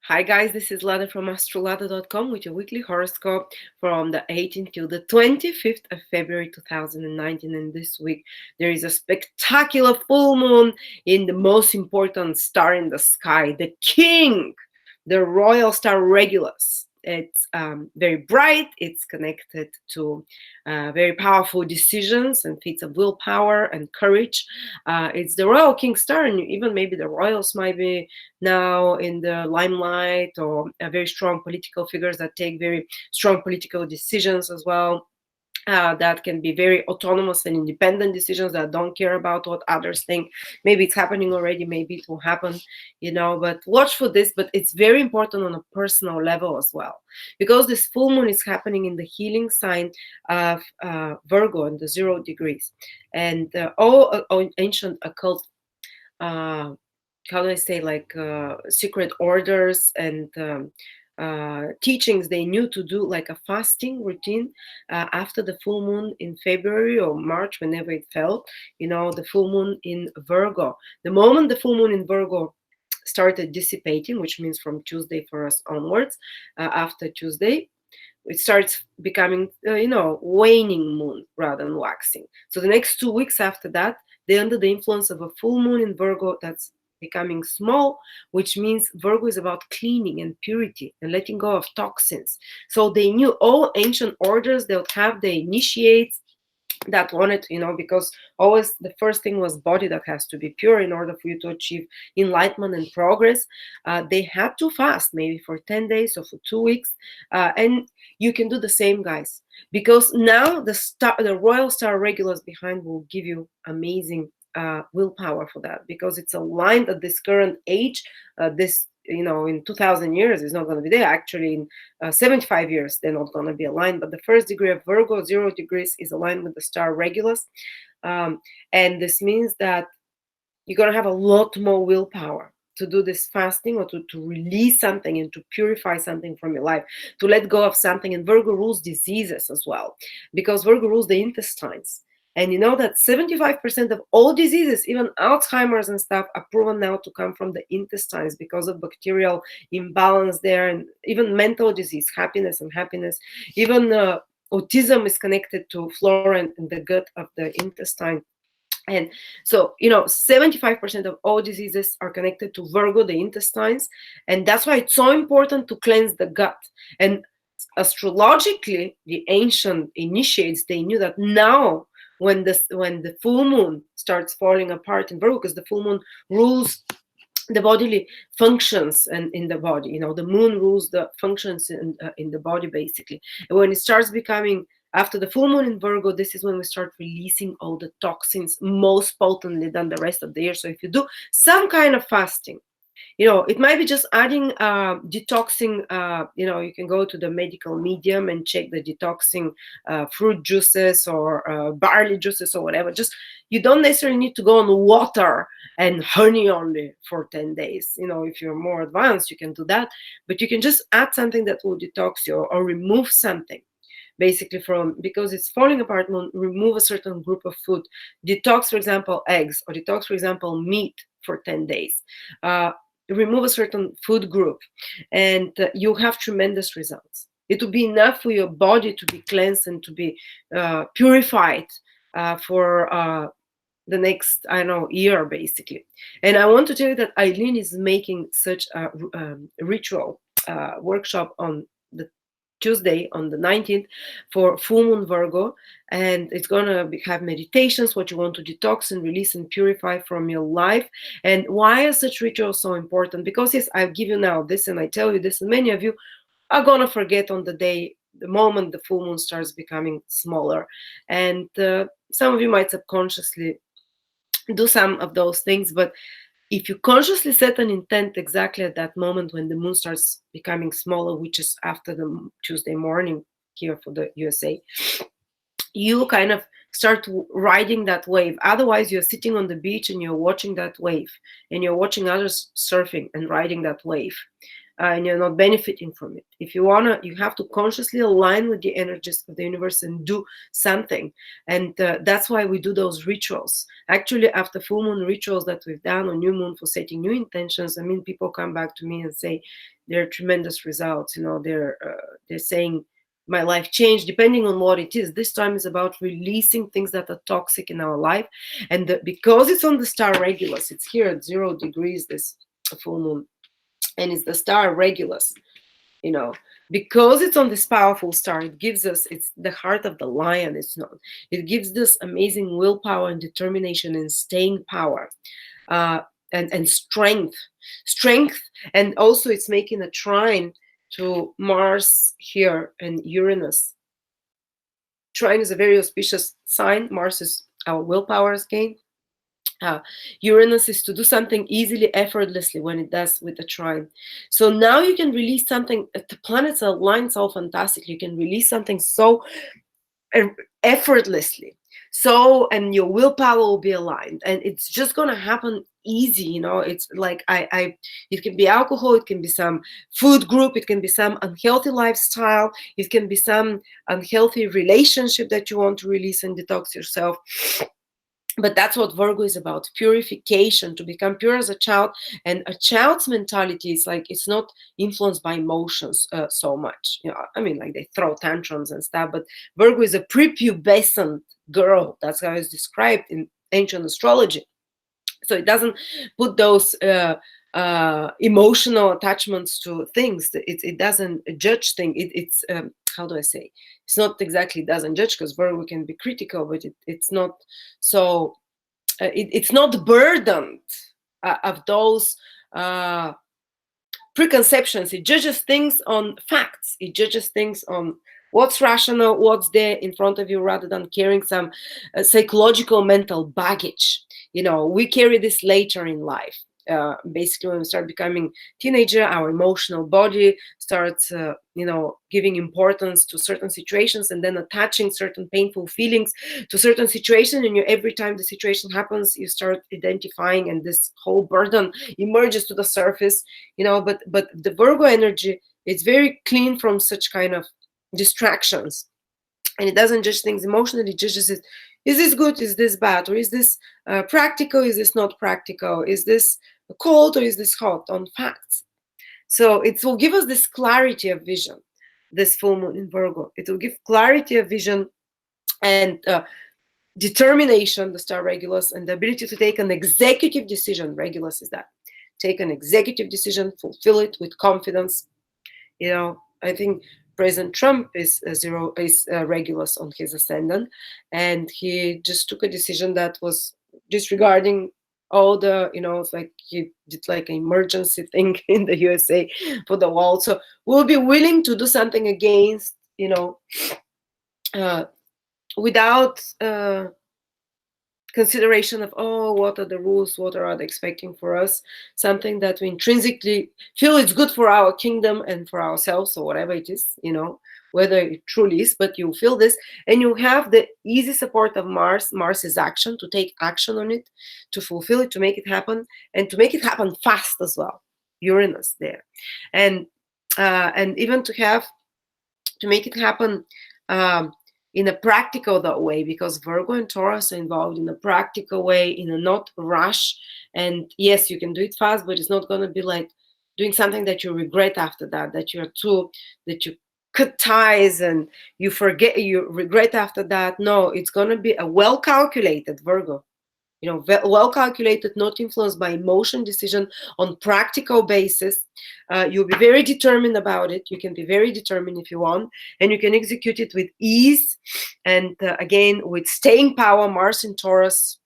Hi guys, this is Lada from astrolada.com with your weekly horoscope from the 18th till the 25th of February 2019. And this week there is a spectacular full moon in the most important star in the sky, the King, the royal star Regulus. It's very bright, it's connected to very powerful decisions and feats of willpower and courage. It's the royal king star, and even maybe the royals might be now in the limelight, or very strong political figures that take very strong political decisions as well. That can be very autonomous and independent decisions that don't care about what others think. Maybe it's happening already, maybe it will happen, but watch for this. But it's very important on a personal level as well, because this full moon is happening in the healing sign of Virgo in the 0 degrees. And all ancient occult, how do I say, like secret orders and teachings, they knew to do like a fasting routine after the full moon in February or March, whenever it fell, the full moon in Virgo. The moment the full moon in Virgo started dissipating, which means from Tuesday for us onwards, after Tuesday, it starts becoming, waning moon rather than waxing. So the next 2 weeks after that, they're under the influence of a full moon in Virgo that's becoming small, which means Virgo is about cleaning and purity and letting go of toxins. So they knew all ancient orders, they would have the initiates that wanted, because always the first thing was body that has to be pure in order for you to achieve enlightenment and progress. They had to fast maybe for 10 days or for 2 weeks. And you can do the same, guys, because now the royal star Regulus behind will give you amazing willpower for that, because it's aligned at this current age. This in 2000 years is not going to be there. Actually, in 75 years they're not going to be aligned. But the first degree of Virgo, 0 degrees, is aligned with the star Regulus. And this means that you're going to have a lot more willpower to do this fasting, or to release something and to purify something from your life, to let go of something. And Virgo rules diseases as well, because Virgo rules the intestines. And you know that 75% of all diseases, even Alzheimer's and stuff, are proven now to come from the intestines because of bacterial imbalance there. And even mental disease, happiness and happiness, even autism is connected to flora and the gut of the intestine. And so, 75% of all diseases are connected to Virgo, the intestines. And that's why it's so important to cleanse the gut. And astrologically, the ancient initiates, they knew that now, when the full moon starts falling apart in Virgo, because the full moon rules the bodily functions and in the body, the moon rules the functions in the body, basically. And when it starts becoming after the full moon in Virgo, this is when we start releasing all the toxins most potently than the rest of the year. So if you do some kind of fasting, it might be just adding detoxing. You can go to the medical medium and check the detoxing fruit juices or barley juices or whatever. Just, you don't necessarily need to go on water and honey only for 10 days. If you're more advanced, you can do that. But you can just add something that will detox you, or remove something. Basically, because it's falling apart moon, remove a certain group of food. Detox, for example, eggs, or detox, for example, meat for 10 days. Remove a certain food group, and you have tremendous results. It will be enough for your body to be cleansed and to be purified for the next, year, basically. And I want to tell you that Aylin is making such a ritual workshop on the Tuesday, on the 19th, for full moon Virgo. And it's going to have meditations, what you want to detox and release and purify from your life. And why is such ritual so important? Because, yes, I give you now this and I tell you this, and many of you are going to forget on the moment the full moon starts becoming smaller. And some of you might subconsciously do some of those things. But if you consciously set an intent exactly at that moment when the moon starts becoming smaller, which is after the Tuesday morning here for the USA, you kind of start riding that wave. Otherwise, you're sitting on the beach and you're watching that wave, and you're watching others surfing and riding that wave. and you're not benefiting from it. If you wanna, you have to consciously align with the energies of the universe and do something. And that's why we do those rituals. Actually, after full moon rituals that we've done on new moon for setting new intentions, I mean, people come back to me and say there are tremendous results. You know, they're saying my life changed, depending on what it is. This time is about releasing things that are toxic in our life, and because it's on the star Regulus, it's here at 0 degrees this full moon, and it's the star Regulus, you know, because it's on this powerful star. It gives us, it's the heart of the lion. It's not, it gives this amazing willpower and determination and staying power, uh, and strength. And also it's making a trine to Mars here and Uranus. Trine is a very auspicious sign. Mars is our willpower again. Uranus is to do something easily, effortlessly when it does with the trine. So now you can release something. The planets align so fantastically. You can release something so effortlessly. So, and your willpower will be aligned, and it's just gonna happen easy. You know, it's like it can be alcohol, it can be some food group, it can be some unhealthy lifestyle, it can be some unhealthy relationship that you want to release and detox yourself. But that's what Virgo is about: purification, to become pure as a child. And a child's mentality is like, it's not influenced by emotions so much. You know, I mean, like they throw tantrums and stuff, but Virgo is a prepubescent girl. That's how it's described in ancient astrology. So it doesn't put those emotional attachments to things. It doesn't judge things. It's how do I say? It's not exactly doesn't judge, because Virgo can be critical, but it's not so. It's not burdened of those preconceptions. It judges things on facts. It judges things on what's rational, what's there in front of you, rather than carrying some psychological mental baggage. You know, we carry this later in life. Basically, when we start becoming teenager, our emotional body starts, giving importance to certain situations, and then attaching certain painful feelings to certain situation. And every time the situation happens, you start identifying, and this whole burden emerges to the surface. You know, but the Virgo energy, it's very clean from such kind of distractions, and it doesn't judge things emotionally. It judges it: is this good, is this bad, or is this practical, is this not practical, is this cold or is this hot, on facts. So it will give us this clarity of vision, this full moon in Virgo. It will give clarity of vision and determination, the star Regulus, and the ability to take an executive decision. Regulus is that. Take an executive decision, fulfill it with confidence. You know, I think President Trump is Regulus on his ascendant, and he just took a decision that was disregarding all the, it's like he did like an emergency thing in the USA for the wall. So we'll be willing to do something against, without consideration of, oh, what are the rules, what are they expecting for us, something that we intrinsically feel it's good for our kingdom and for ourselves, or whatever it is, whether it truly is, but you feel this, and you have the easy support of Mars's action, to take action on it, to fulfill it, to make it happen, and to make it happen fast as well. Uranus there, and even to make it happen in a practical way, because Virgo and Taurus are involved in a practical way, in a not rush. And yes, you can do it fast, but it's not going to be like doing something that you regret after that you cut ties and you regret after that. No, it's going to be a well calculated Virgo, well calculated, not influenced by emotion decision, on practical basis. You'll be very determined about it. You can be very determined if you want, and you can execute it with ease, and again, with staying power. Mars in Taurus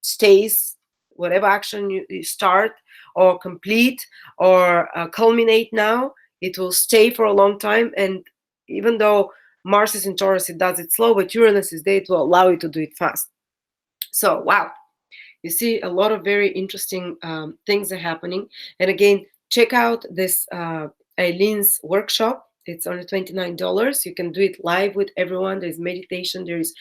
stays. Whatever action you start or complete or culminate now, it will stay for a long time. And even though Mars is in Taurus, it does it slow, but Uranus is there, it will allow you to do it fast. So, wow, you see a lot of very interesting things are happening. And again, check out this Aylin's workshop. It's only $29. You can do it live with everyone. There's meditation, there's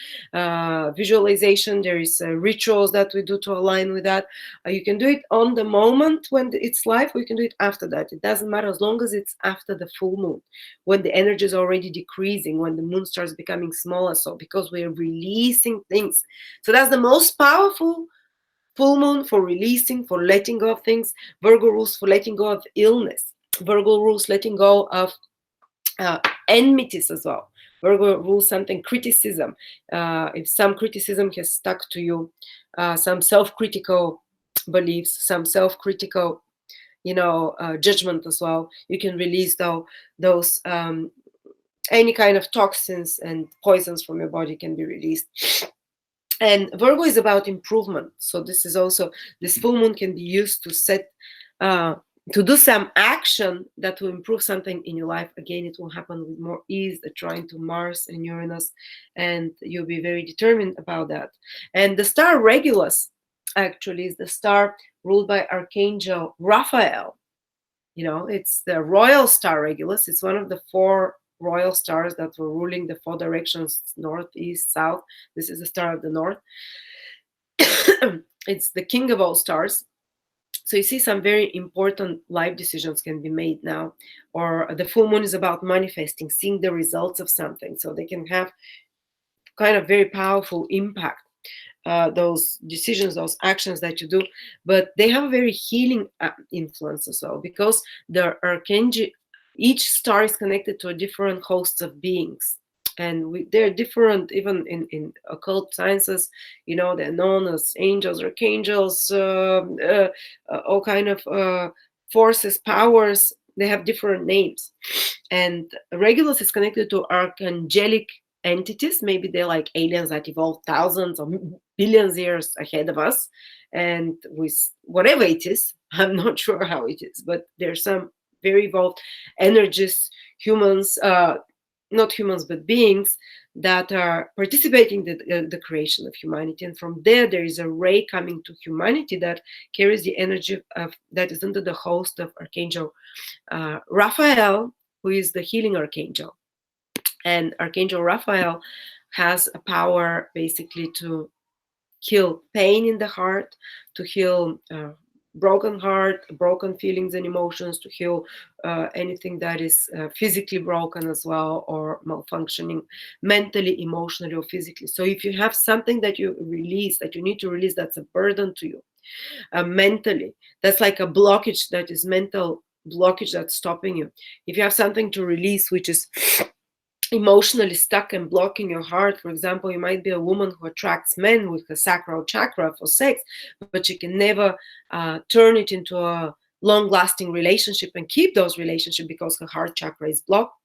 visualization, there is rituals that we do to align with that. You can do it on the moment when it's live, or you can do it after that. It doesn't matter, as long as it's after the full moon, when the energy is already decreasing, when the moon starts becoming smaller. So because we're releasing things, so that's the most powerful full moon for releasing, for letting go of things. Virgo rules for letting go of illness. Virgo rules letting go of enmities as well. Virgo rules something, criticism. If some criticism has stuck to you, some self-critical beliefs, some self-critical, judgment as well, you can release those any kind of toxins and poisons from your body can be released. And Virgo is about improvement. So this is also, this full moon can be used to set to do some action that will improve something in your life. Again, it will happen with more ease, trying to Mars and Uranus, and you'll be very determined about that. And the star Regulus actually is the star ruled by Archangel Raphael. It's the royal star Regulus. It's one of the four royal stars that were ruling the four directions, north, east, south. This is the star of the north. It's the king of all stars. So you see, some very important life decisions can be made now. Or the full moon is about manifesting, seeing the results of something. So they can have kind of very powerful impact, those decisions, those actions that you do. But they have a very healing influence as well, because the archangel, each star is connected to a different host of beings. And they're different, even in occult sciences, they're known as angels, archangels, all kind of forces, powers. They have different names. And Regulus is connected to archangelic entities. Maybe they're like aliens that evolved thousands or billions years ahead of us. And with whatever it is, I'm not sure how it is, but there's some very evolved energies, humans, not humans, but beings that are participating in the creation of humanity. And from there is a ray coming to humanity that carries the energy of that is under the host of Archangel Raphael, who is the healing archangel. And Archangel Raphael has a power basically to heal pain in the heart, to heal broken heart, broken feelings and emotions, to heal anything that is physically broken as well, or malfunctioning mentally, emotionally, or physically. So if you have something that you release, that you need to release, that's a burden to you mentally, that's like a blockage, that is mental blockage that's stopping you. If you have something to release which is emotionally stuck and blocking your heart, for example, you might be a woman who attracts men with her sacral chakra for sex, but she can never turn it into a long-lasting relationship and keep those relationships because her heart chakra is blocked,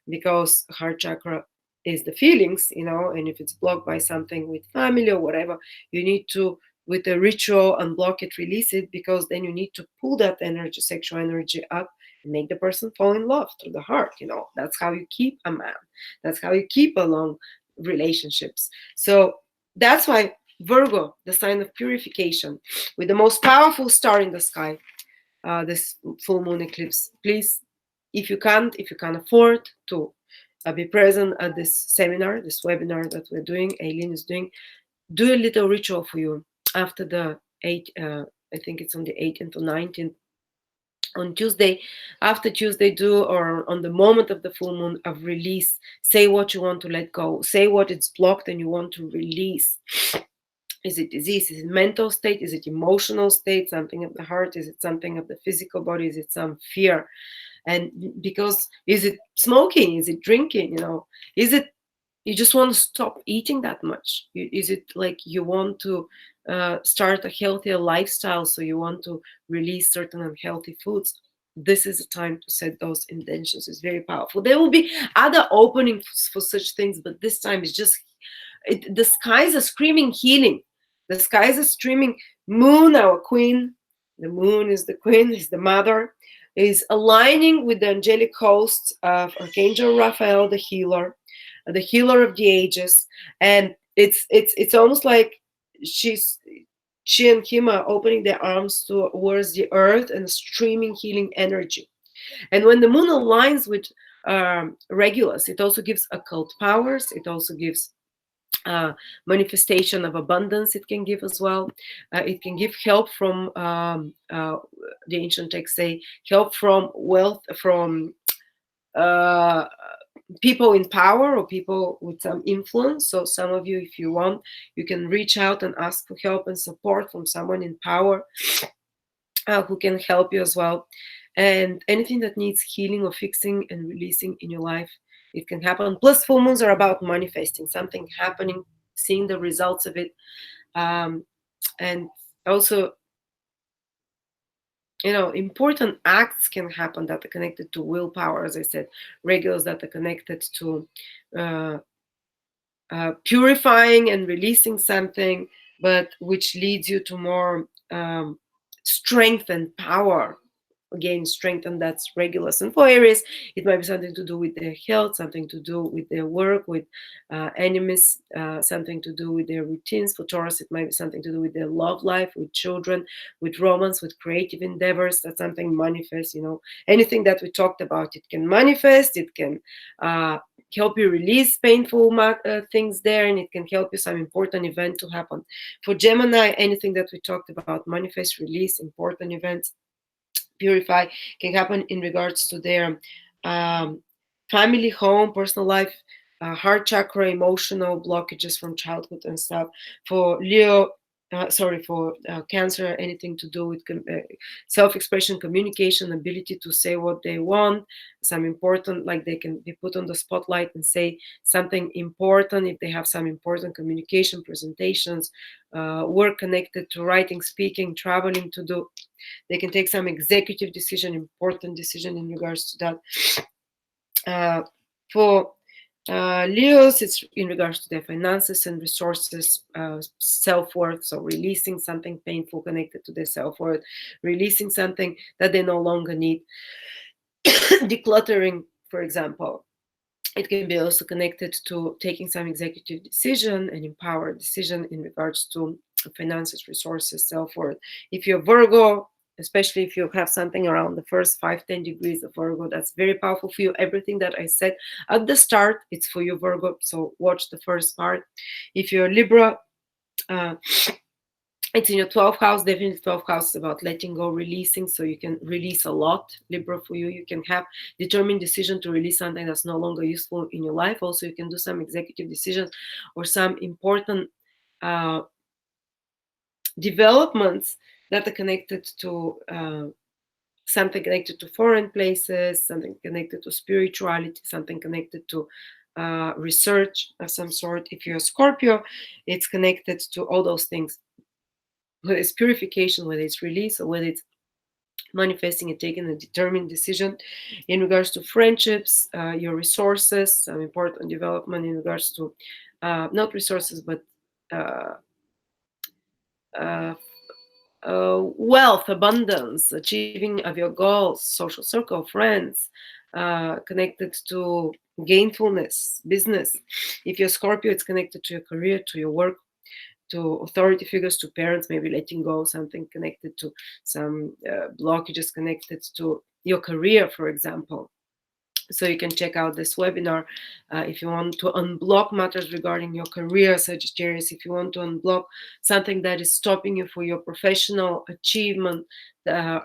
because heart chakra is the feelings, and if it's blocked by something with family or whatever, you need to, with a ritual, unblock it, release it, because then you need to pull that energy, sexual energy up, and make the person fall in love through the heart. That's how you keep a man. That's how you keep a long relationships. So that's why Virgo, the sign of purification, with the most powerful star in the sky, this full moon eclipse, please, if you can't afford to be present at this seminar, this webinar that we're doing, Aylin is doing, do a little ritual for you after the 8, I think it's on the 18th or 19th, on Tuesday, after Tuesday, do, or on the moment of the full moon, of release. Say what you want to let go. Say what it's blocked and you want to release. Is it disease? Is it mental state? Is it emotional state? Something of the heart? Is it something of the physical body? Is it some fear? And because, is it smoking? Is it drinking? Is it you just want to stop eating that much? Is it like you want to start a healthier lifestyle, so you want to release certain unhealthy foods? This is the time to set those intentions. It's very powerful. There will be other openings for such things, but this time it's just, the skies are screaming healing. The skies are screaming moon, our queen. The moon is the queen, is the mother, is aligning with the angelic hosts of Archangel Raphael, the healer of the ages. And it's almost like she and him are opening their arms towards the earth and streaming healing energy. And when the moon aligns with Regulus. It also gives occult powers. It also gives manifestation of abundance. It can give as well. It can give help from the ancient texts say help from wealth, from uh, people in power or people with some influence. So some of you, if you want, you can reach out and ask for help and support from someone in power who can help you as well. And anything that needs healing or fixing and releasing in your life, it can happen. Plus, full moons are about manifesting something happening, seeing the results of it, and also, important acts can happen that are connected to willpower, as I said, regulars that are connected to uh, purifying and releasing something, but which leads you to more strength and power. Again, strength, and that's Regulus. And for Aries, it might be something to do with their health, something to do with their work, with enemies, something to do with their routines. For Taurus, it might be something to do with their love life, with children, with romance, with creative endeavors. That something manifests. Anything that we talked about, it can manifest. It can help you release painful things there, and it can help you some important event to happen. For Gemini, anything that we talked about, manifest, release, important events, purify, can happen in regards to their um, family, home, personal life, heart chakra, emotional blockages from childhood and stuff. For Leo, for Cancer, anything to do with self-expression, communication, ability to say what they want, some important, like they can be put on the spotlight and say something important if they have some important communication, presentations, work connected to writing, speaking, traveling to do. They can take some executive decision, important decision in regards to that. For Leos, it's in regards to their finances and resources, self-worth, so releasing something painful connected to their self-worth, releasing something that they no longer need, decluttering, for example. It can be also connected to taking some executive decision and empowered decision in regards to finances, resources, self-worth. If you're Virgo, especially if you have something around the first 5-10 degrees of Virgo, that's very powerful for you. Everything that I said at the start, it's for you, Virgo. So watch the first part. If you're Libra, it's in your 12th house. Definitely 12th house is about letting go, releasing, so you can release a lot. Libra, for you, you can have determined decision to release something that's no longer useful in your life. Also, you can do some executive decisions or some important developments that are connected to something connected to foreign places, something connected to spirituality, something connected to research of some sort. If you're a Scorpio, it's connected to all those things, whether it's purification, whether it's release, or whether it's manifesting and taking a determined decision. In regards to friendships, your resources, some important development in regards to not resources, but uh, wealth, abundance, achieving of your goals, social circle, friends, connected to gainfulness, business. If you're Scorpio, it's connected to your career, to your work, to authority figures, to parents, maybe letting go, something connected to some blockages connected to your career, for example. So you can check out this webinar if you want to unblock matters regarding your career, Sagittarius. If you want to unblock something that is stopping you for your professional achievement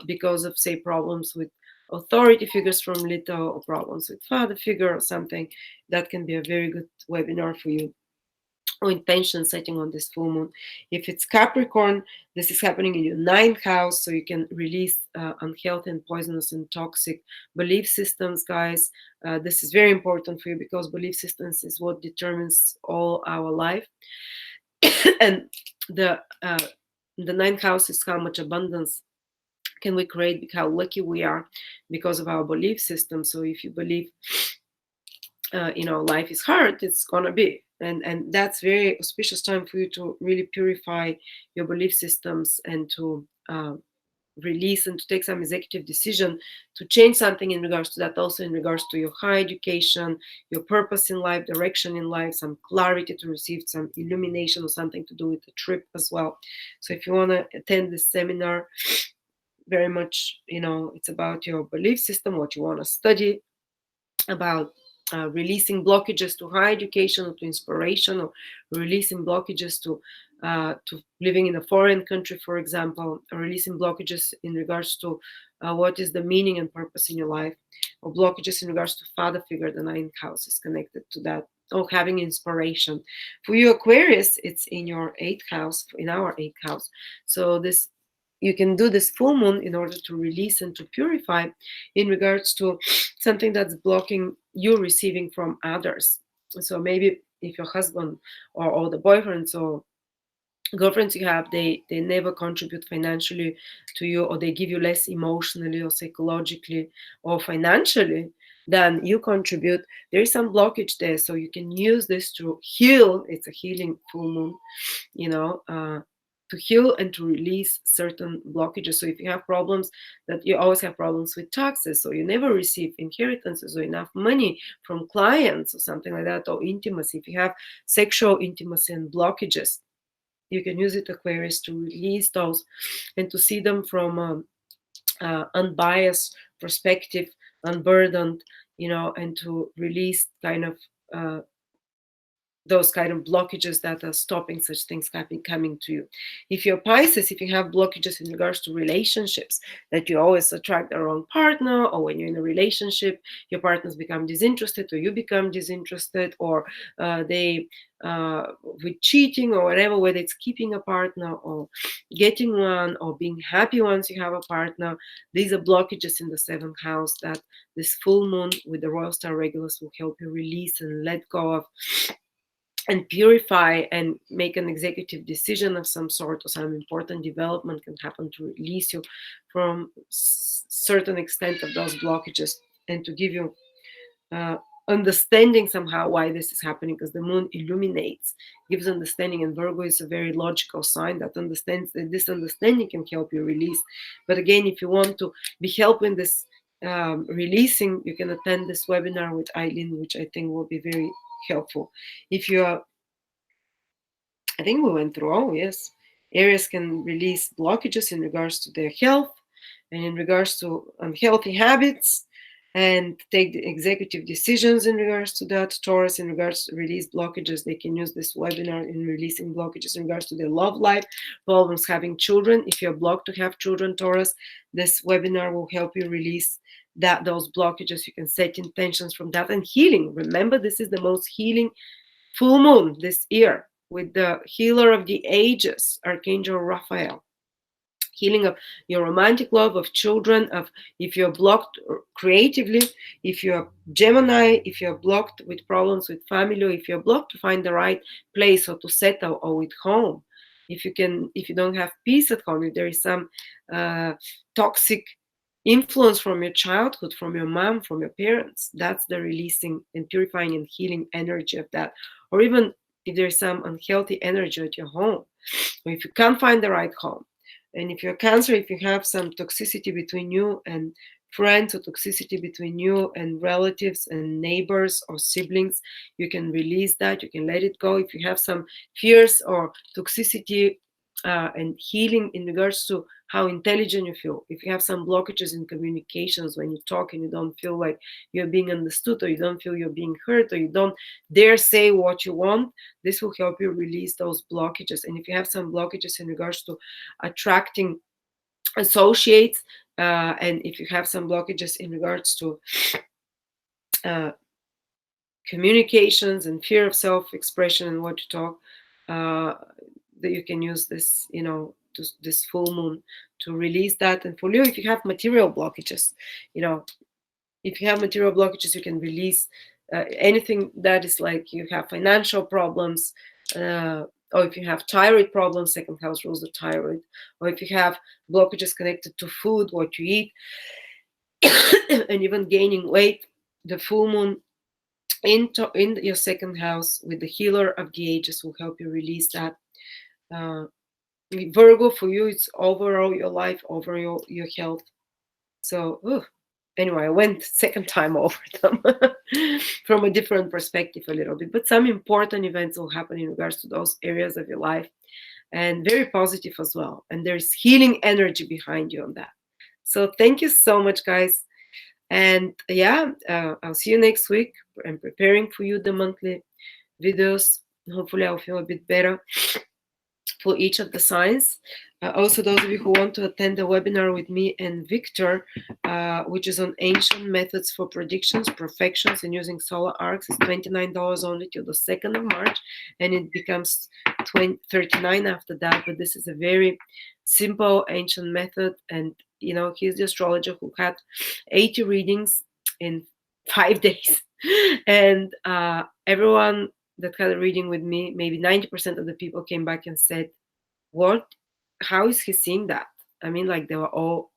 because of, say, problems with authority figures from little, or problems with father figure or something, that can be a very good webinar for you. Or intention setting on this full moon. If it's Capricorn, this is happening in your 9th house, so you can release unhealthy and poisonous and toxic belief systems, guys. This is very important for you because belief systems is what determines all our life. And the 9th house is how much abundance can we create, how lucky we are because of our belief system. So if you believe life is hard, it's gonna be, and that's very auspicious time for you to really purify your belief systems and to release and to take some executive decision to change something in regards to that. Also in regards to your higher education, your purpose in life, direction in life, some clarity to receive some illumination or something to do with the trip as well. So if you want to attend this seminar, very much, it's about your belief system, what you want to study, about releasing blockages to higher education or to inspiration, or releasing blockages to living in a foreign country, for example, or releasing blockages in regards to what is the meaning and purpose in your life, or blockages in regards to father figure. The ninth house is connected to that. Or having inspiration. For you Aquarius, it's in your eighth house, in our eighth house. So this, you can do this full moon in order to release and to purify in regards to something that's blocking you receiving from others. So maybe if your husband or the boyfriends or girlfriends you have, they never contribute financially to you, or they give you less emotionally or psychologically or financially than you contribute, there is some blockage there. So you can use this to heal. It's a healing full moon, you know, to heal and to release certain blockages. So if you have problems, that you always have problems with taxes, so you never receive inheritances or enough money from clients or something like that, or intimacy, if you have sexual intimacy and blockages, you can use it, Aquarius, to release those and to see them from unbiased perspective, unburdened, you know, and to release kind of those kind of blockages that are stopping such things coming to you. If you're Pisces, if you have blockages in regards to relationships, that you always attract the wrong partner, or when you're in a relationship, your partners become disinterested, or you become disinterested, or they with cheating or whatever, whether it's keeping a partner or getting one or being happy once you have a partner, these are blockages in the seventh house that this full moon with the royal star Regulus will help you release and let go of and purify and make an executive decision of some sort, or some important development can happen to release you from certain extent of those blockages, and to give you understanding somehow why this is happening, because the moon illuminates, gives understanding, and Virgo is a very logical sign that understands that this understanding can help you release. But again, if you want to be helping this releasing, you can attend this webinar with Aylin, which I think will be very helpful. If you are, I think we went through all, yes. Aries can release blockages in regards to their health and in regards to unhealthy habits, and take the executive decisions in regards to that. Taurus, in regards to release blockages, they can use this webinar in releasing blockages in regards to their love life, problems having children. If you're blocked to have children, Taurus, this webinar will help you release those blockages. You can set intentions from that, and healing. Remember, this is the most healing full moon this year, with the healer of the ages, Archangel Raphael. Healing of your romantic love, of children, of if you're blocked creatively, if you're Gemini, if you're blocked with problems with family, or if you're blocked to find the right place or to settle, or with home. If you don't have peace at home, if there is some toxic influence from your childhood, from your mom, from your parents, that's the releasing and purifying and healing energy of that. Or even if there's some unhealthy energy at your home, or if you can't find the right home. And if you're Cancer, if you have some toxicity between you and friends, or toxicity between you and relatives and neighbors or siblings, you can release that, you can let it go. If you have some fears or toxicity and healing in regards to how intelligent you feel, if you have some blockages in communications, when you talk and you don't feel like you're being understood, or you don't feel you're being heard, or you don't dare say what you want, this will help you release those blockages. And if you have some blockages in regards to attracting associates, and if you have some blockages in regards to communications and fear of self-expression and what to talk, that you can use this, this full moon to release that. And for Leo, if you have material blockages, if you have material blockages, you can release anything that is like you have financial problems, or if you have thyroid problems, second house rules the thyroid, or if you have blockages connected to food, what you eat, and even gaining weight, the full moon in your second house with the healer of the ages will help you release that. Virgo, for you, it's overall your life, over your health. So anyway, I went second time over them from a different perspective a little bit, but some important events will happen in regards to those areas of your life, and very positive as well, and there's healing energy behind you on that. So thank you so much, guys, And yeah, I'll see you next week. I'm preparing for you the monthly videos. Hopefully I'll feel a bit better for each of the signs. Also, those of you who want to attend the webinar with me and Victor, which is on ancient methods for predictions, perfections, and using solar arcs, is $29 only till the 2nd of March, and it becomes $39 after that. But this is a very simple ancient method, and you know, he's the astrologer who had 80 readings in 5 days, and everyone that had a reading with me, maybe 90% of the people came back and said, what, how is he seeing that? I mean, like they were all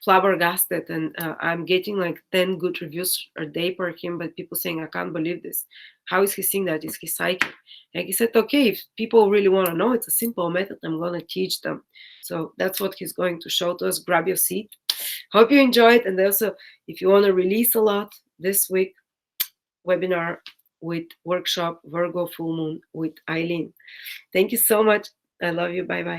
flabbergasted, and I'm getting like 10 good reviews a day per him, but people saying, I can't believe this. How is he seeing that? Is he psychic? And he said, okay, if people really want to know, it's a simple method, I'm going to teach them. So that's what he's going to show to us. Grab your seat. Hope you enjoyed. And also, if you want to release a lot this week, webinar with workshop Virgo full moon with Aylin. Thank you so much. I love you. Bye bye.